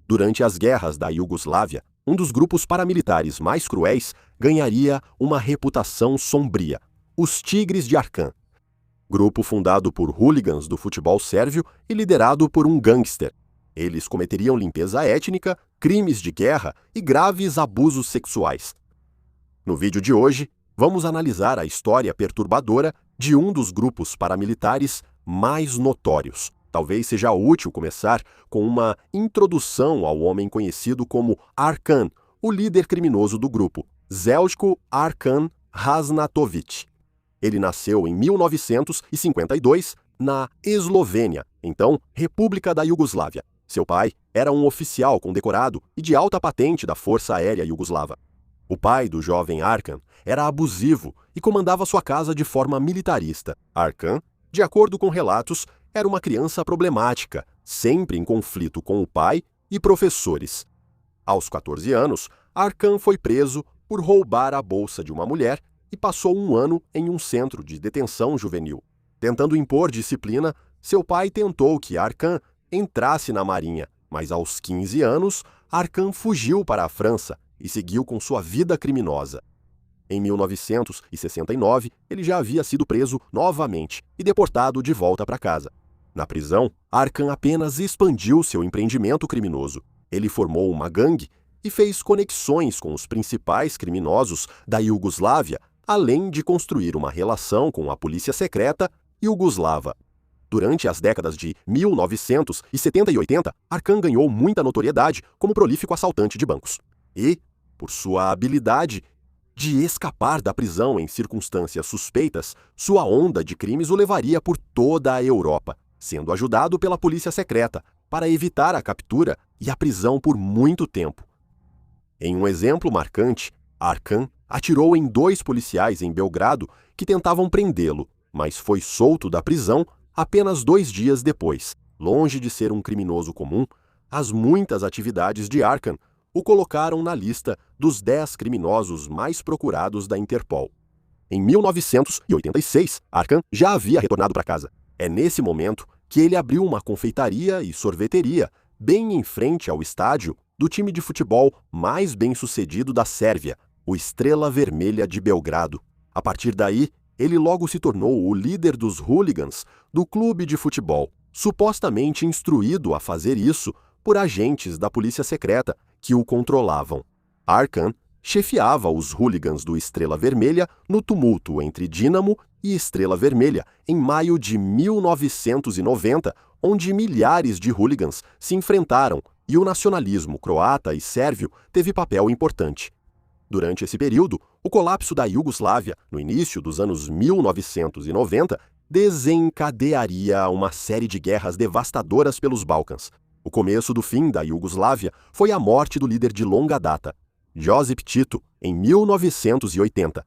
Durante as guerras da Iugoslávia, um dos grupos paramilitares mais cruéis ganharia uma reputação sombria: os Tigres de Arkan. Grupo fundado por hooligans do futebol sérvio e liderado por um gangster. Eles cometeriam limpeza étnica, crimes de guerra e graves abusos sexuais. No vídeo de hoje, vamos analisar a história perturbadora de um dos grupos paramilitares mais notórios. Talvez seja útil começar com uma introdução ao homem conhecido como Arkan, o líder criminoso do grupo, Željko Arkan Ražnatović. Ele nasceu em 1952 na Eslovênia, então República da Iugoslávia. Seu pai era um oficial condecorado e de alta patente da Força Aérea Iugoslava. O pai do jovem Arkan era abusivo e comandava sua casa de forma militarista. Arkan, de acordo com relatos, era uma criança problemática, sempre em conflito com o pai e professores. Aos 14 anos, Arkan foi preso por roubar a bolsa de uma mulher e passou um ano em um centro de detenção juvenil. Tentando impor disciplina, seu pai tentou que Arkan entrasse na marinha, mas aos 15 anos, Arkan fugiu para a França e seguiu com sua vida criminosa. Em 1969, ele já havia sido preso novamente e deportado de volta para casa. Na prisão, Arkan apenas expandiu seu empreendimento criminoso. Ele formou uma gangue e fez conexões com os principais criminosos da Iugoslávia, além de construir uma relação com a polícia secreta iugoslava. Durante as décadas de 1970 e 80, Arkan ganhou muita notoriedade como prolífico assaltante de bancos. E, por sua habilidade de escapar da prisão em circunstâncias suspeitas, sua onda de crimes o levaria por toda a Europa, sendo ajudado pela polícia secreta para evitar a captura e a prisão por muito tempo. Em um exemplo marcante, Arkan atirou em 2 policiais em Belgrado que tentavam prendê-lo, mas foi solto da prisão apenas 2 dias depois. Longe de ser um criminoso comum, as muitas atividades de Arkan o colocaram na lista dos 10 criminosos mais procurados da Interpol. Em 1986, Arkan já havia retornado para casa. É nesse momento que ele abriu uma confeitaria e sorveteria bem em frente ao estádio do time de futebol mais bem-sucedido da Sérvia, o Estrela Vermelha de Belgrado. A partir daí, ele logo se tornou o líder dos hooligans do clube de futebol, supostamente instruído a fazer isso por agentes da polícia secreta que o controlavam. Arkan chefiava os hooligans do Estrela Vermelha no tumulto entre Dinamo e Estrela Vermelha em maio de 1990, onde milhares de hooligans se enfrentaram e o nacionalismo croata e sérvio teve papel importante. Durante esse período, o colapso da Iugoslávia, no início dos anos 1990, desencadearia uma série de guerras devastadoras pelos Balcãs. O começo do fim da Iugoslávia foi a morte do líder de longa data, Josip Tito, em 1980.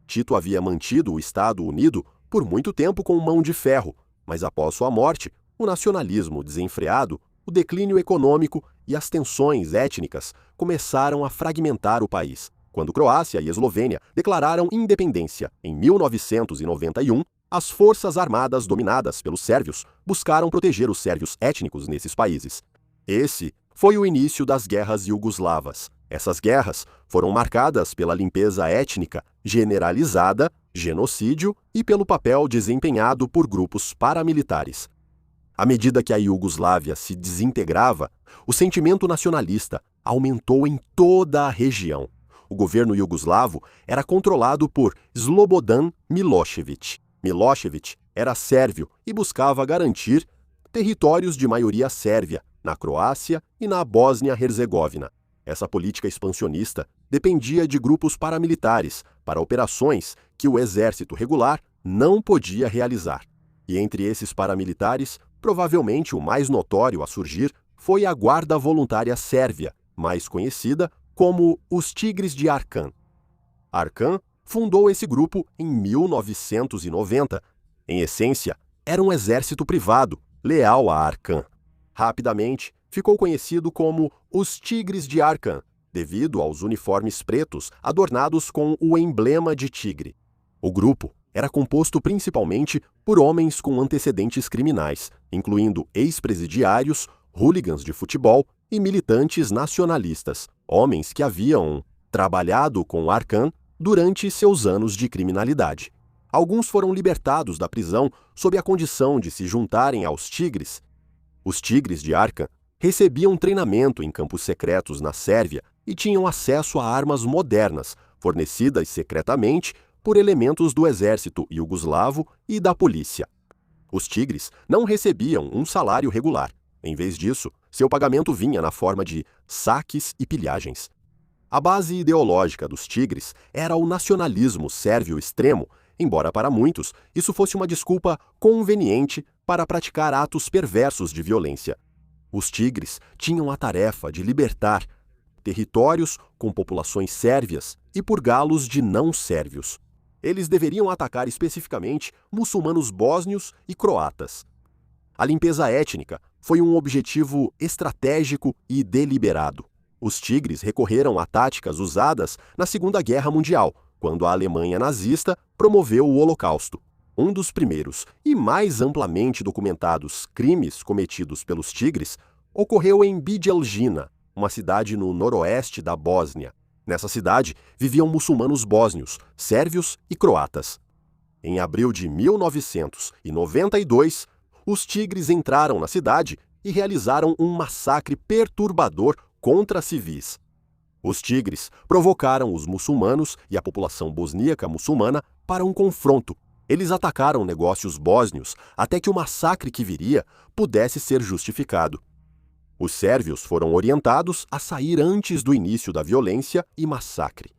Tito havia mantido o Estado Unido por muito tempo com mão de ferro, mas após sua morte, o nacionalismo desenfreado, o declínio econômico e as tensões étnicas começaram a fragmentar o país. Quando Croácia e Eslovênia declararam independência em 1991, as forças armadas dominadas pelos sérvios buscaram proteger os sérvios étnicos nesses países. Esse foi o início das guerras iugoslavas. Essas guerras foram marcadas pela limpeza étnica generalizada, genocídio e pelo papel desempenhado por grupos paramilitares. À medida que a Iugoslávia se desintegrava, o sentimento nacionalista aumentou em toda a região. O governo iugoslavo era controlado por Slobodan Milošević. Milošević era sérvio e buscava garantir territórios de maioria sérvia na Croácia e na Bósnia-Herzegovina. Essa política expansionista dependia de grupos paramilitares para operações que o exército regular não podia realizar. E entre esses paramilitares, provavelmente o mais notório a surgir foi a Guarda Voluntária Sérvia, mais conhecida como os Tigres de Arkan. Arkan fundou esse grupo em 1990. Em essência, era um exército privado, leal a Arkan. Rapidamente, ficou conhecido como os Tigres de Arkan, devido aos uniformes pretos adornados com o emblema de tigre. O grupo era composto principalmente por homens com antecedentes criminais, incluindo ex-presidiários, hooligans de futebol e militantes nacionalistas, homens que haviam trabalhado com Arkan durante seus anos de criminalidade. Alguns foram libertados da prisão sob a condição de se juntarem aos Tigres. Os Tigres de Arkan recebiam treinamento em campos secretos na Sérvia e tinham acesso a armas modernas, fornecidas secretamente por elementos do exército iugoslavo e da polícia. Os Tigres não recebiam um salário regular. Em vez disso, seu pagamento vinha na forma de saques e pilhagens. A base ideológica dos Tigres era o nacionalismo sérvio extremo, embora para muitos isso fosse uma desculpa conveniente para praticar atos perversos de violência. Os Tigres tinham a tarefa de libertar territórios com populações sérvias e purgá-los de não-sérvios. Eles deveriam atacar especificamente muçulmanos bósnios e croatas. A limpeza étnica foi um objetivo estratégico e deliberado. Os Tigres recorreram a táticas usadas na Segunda Guerra Mundial, quando a Alemanha nazista promoveu o Holocausto. Um dos primeiros e mais amplamente documentados crimes cometidos pelos Tigres ocorreu em Bijeljina, uma cidade no noroeste da Bósnia. Nessa cidade viviam muçulmanos bósnios, sérvios e croatas. Em abril de 1992, os Tigres entraram na cidade e realizaram um massacre perturbador contra civis. Os Tigres provocaram os muçulmanos e a população bosníaca muçulmana para um confronto. Eles atacaram negócios bósnios até que o massacre que viria pudesse ser justificado. Os sérvios foram orientados a sair antes do início da violência e massacre.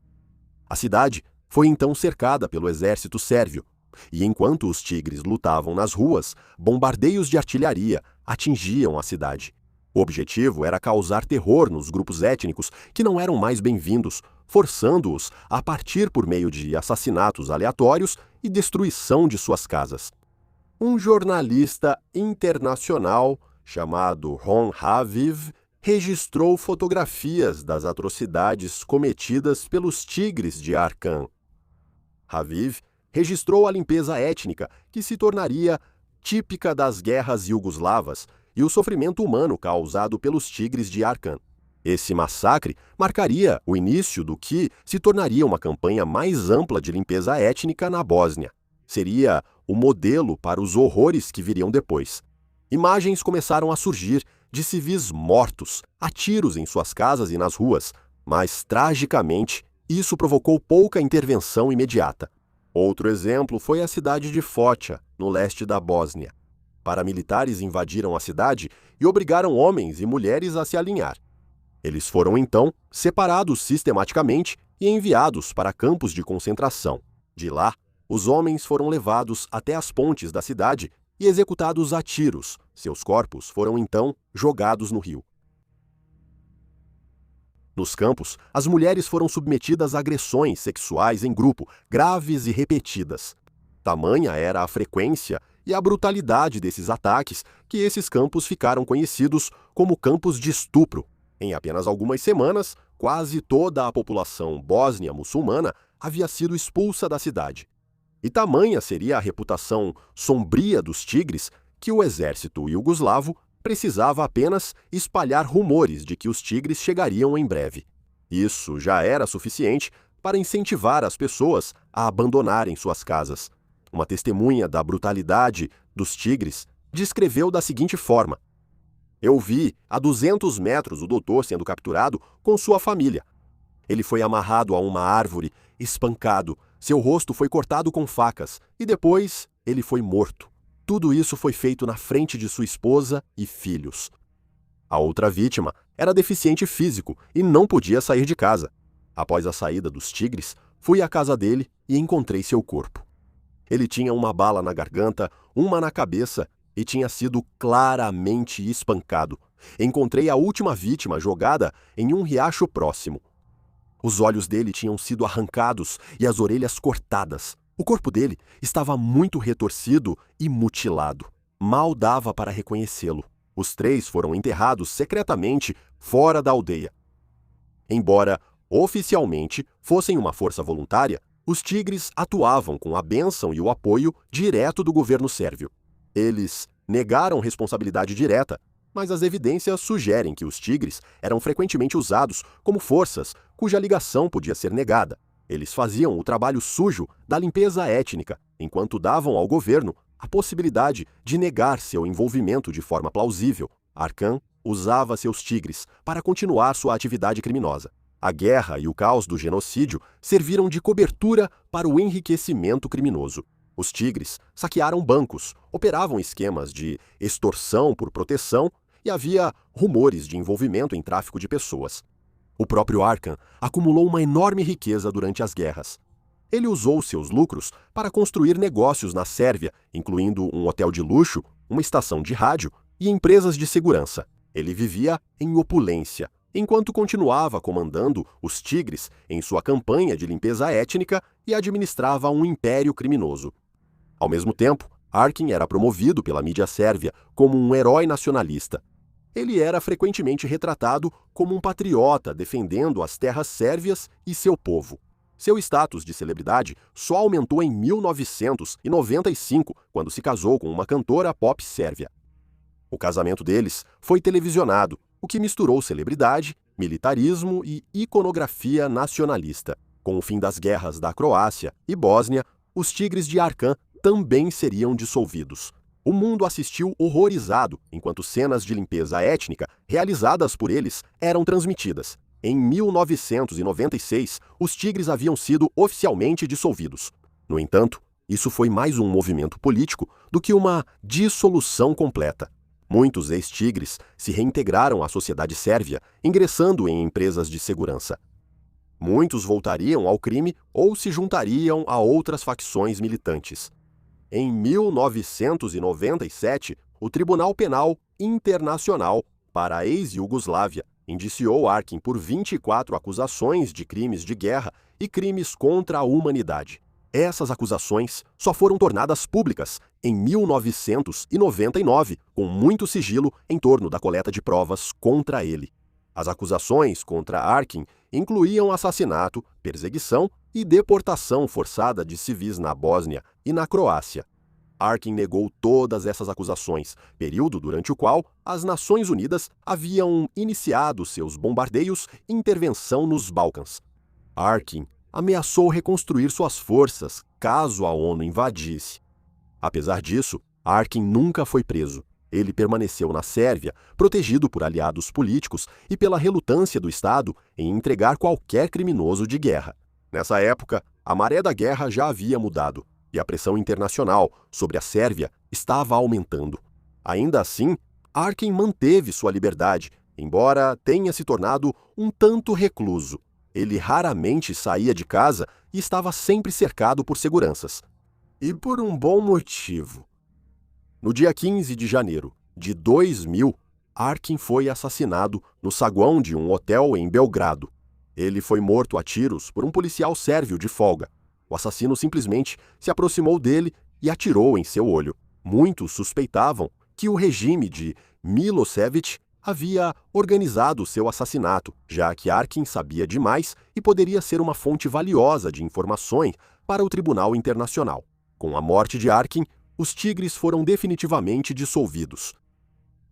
A cidade foi então cercada pelo exército sérvio, e enquanto os Tigres lutavam nas ruas, bombardeios de artilharia atingiam a cidade. O objetivo era causar terror nos grupos étnicos que não eram mais bem-vindos, forçando-os a partir por meio de assassinatos aleatórios e destruição de suas casas. Um jornalista internacional chamado Ron Haviv registrou fotografias das atrocidades cometidas pelos Tigres de Arkan. Haviv registrou a limpeza étnica que se tornaria típica das guerras iugoslavas e o sofrimento humano causado pelos Tigres de Arkan. Esse massacre marcaria o início do que se tornaria uma campanha mais ampla de limpeza étnica na Bósnia. Seria o modelo para os horrores que viriam depois. Imagens começaram a surgir de civis mortos, a tiros em suas casas e nas ruas, mas, tragicamente, isso provocou pouca intervenção imediata. Outro exemplo foi a cidade de Foča, no leste da Bósnia. Paramilitares invadiram a cidade e obrigaram homens e mulheres a se alinhar. Eles foram, então, separados sistematicamente e enviados para campos de concentração. De lá, os homens foram levados até as pontes da cidade e executados a tiros. Seus corpos foram, então, jogados no rio. Nos campos, as mulheres foram submetidas a agressões sexuais em grupo, graves e repetidas. Tamanha era a frequência e a brutalidade desses ataques que esses campos ficaram conhecidos como campos de estupro. Em apenas algumas semanas, quase toda a população bósnia muçulmana havia sido expulsa da cidade. E tamanha seria a reputação sombria dos Tigres que o exército iugoslavo precisava apenas espalhar rumores de que os Tigres chegariam em breve. Isso já era suficiente para incentivar as pessoas a abandonarem suas casas. Uma testemunha da brutalidade dos Tigres descreveu da seguinte forma: "Eu vi a 200 metros o doutor sendo capturado com sua família. Ele foi amarrado a uma árvore, espancado, seu rosto foi cortado com facas e depois ele foi morto. Tudo isso foi feito na frente de sua esposa e filhos." A outra vítima era deficiente físico e não podia sair de casa. Após a saída dos Tigres, fui à casa dele e encontrei seu corpo. Ele tinha uma bala na garganta, uma na cabeça e tinha sido claramente espancado. Encontrei a última vítima jogada em um riacho próximo. Os olhos dele tinham sido arrancados e as orelhas cortadas. O corpo dele estava muito retorcido e mutilado. Mal dava para reconhecê-lo. Os três foram enterrados secretamente fora da aldeia. Embora oficialmente fossem uma força voluntária, os Tigres atuavam com a bênção e o apoio direto do governo sérvio. Eles negaram responsabilidade direta, mas as evidências sugerem que os tigres eram frequentemente usados como forças cuja ligação podia ser negada. Eles faziam o trabalho sujo da limpeza étnica, enquanto davam ao governo a possibilidade de negar seu envolvimento de forma plausível. Arcan usava seus tigres para continuar sua atividade criminosa. A guerra e o caos do genocídio serviram de cobertura para o enriquecimento criminoso. Os tigres saquearam bancos, operavam esquemas de extorsão por proteção e havia rumores de envolvimento em tráfico de pessoas. O próprio Arcan acumulou uma enorme riqueza durante as guerras. Ele usou seus lucros para construir negócios na Sérvia, incluindo um hotel de luxo, uma estação de rádio e empresas de segurança. Ele vivia em opulência, enquanto continuava comandando os tigres em sua campanha de limpeza étnica e administrava um império criminoso. Ao mesmo tempo, Arkin era promovido pela mídia sérvia como um herói nacionalista. Ele era frequentemente retratado como um patriota defendendo as terras sérvias e seu povo. Seu status de celebridade só aumentou em 1995, quando se casou com uma cantora pop sérvia. O casamento deles foi televisionado, o que misturou celebridade, militarismo e iconografia nacionalista. Com o fim das guerras da Croácia e Bósnia, os tigres de Arcan também seriam dissolvidos. O mundo assistiu horrorizado enquanto cenas de limpeza étnica realizadas por eles eram transmitidas. Em 1996, os tigres haviam sido oficialmente dissolvidos. No entanto, isso foi mais um movimento político do que uma dissolução completa. Muitos ex-tigres se reintegraram à sociedade sérvia, ingressando em empresas de segurança. Muitos voltariam ao crime ou se juntariam a outras facções militantes. Em 1997, o Tribunal Penal Internacional para a ex-Iugoslávia indiciou Arkin por 24 acusações de crimes de guerra e crimes contra a humanidade. Essas acusações só foram tornadas públicas em 1999, com muito sigilo em torno da coleta de provas contra ele. As acusações contra Arkin incluíam assassinato, perseguição e deportação forçada de civis na Bósnia e na Croácia. Arkin negou todas essas acusações, período durante o qual as Nações Unidas haviam iniciado seus bombardeios e intervenção nos Balcãs. Arkin ameaçou reconstruir suas forças caso a ONU invadisse. Apesar disso, Arkin nunca foi preso. Ele permaneceu na Sérvia, protegido por aliados políticos e pela relutância do Estado em entregar qualquer criminoso de guerra. Nessa época, a maré da guerra já havia mudado e a pressão internacional sobre a Sérvia estava aumentando. Ainda assim, Arkin manteve sua liberdade, embora tenha se tornado um tanto recluso. Ele raramente saía de casa e estava sempre cercado por seguranças. E por um bom motivo. No dia 15 de janeiro de 2000, Arkin foi assassinado no saguão de um hotel em Belgrado. Ele foi morto a tiros por um policial sérvio de folga. O assassino simplesmente se aproximou dele e atirou em seu olho. Muitos suspeitavam que o regime de Milošević havia organizado seu assassinato, já que Arkin sabia demais e poderia ser uma fonte valiosa de informações para o Tribunal Internacional. Com a morte de Arkin, os tigres foram definitivamente dissolvidos.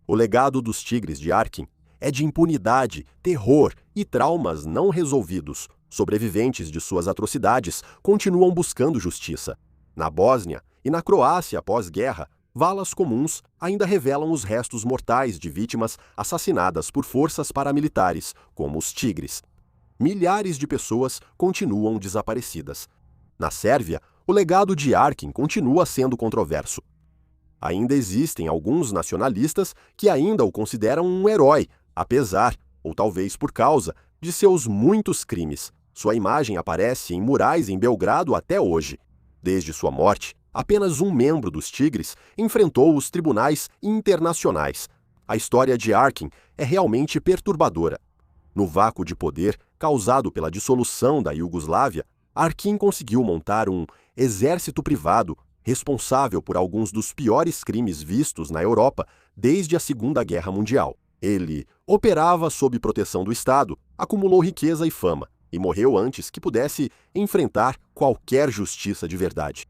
O legado dos tigres de Arkin é de impunidade, terror e traumas não resolvidos. Sobreviventes de suas atrocidades continuam buscando justiça. Na Bósnia e na Croácia pós-guerra, valas comuns ainda revelam os restos mortais de vítimas assassinadas por forças paramilitares, como os tigres. Milhares de pessoas continuam desaparecidas. Na Sérvia, o legado de Arkin continua sendo controverso. Ainda existem alguns nacionalistas que ainda o consideram um herói, apesar, ou talvez por causa, de seus muitos crimes. Sua imagem aparece em murais em Belgrado até hoje. Desde sua morte, apenas um membro dos Tigres enfrentou os tribunais internacionais. A história de Arkin é realmente perturbadora. No vácuo de poder causado pela dissolução da Iugoslávia, Arkin conseguiu montar um exército privado responsável por alguns dos piores crimes vistos na Europa desde a Segunda Guerra Mundial. Ele operava sob proteção do Estado, acumulou riqueza e fama, e morreu antes que pudesse enfrentar qualquer justiça de verdade.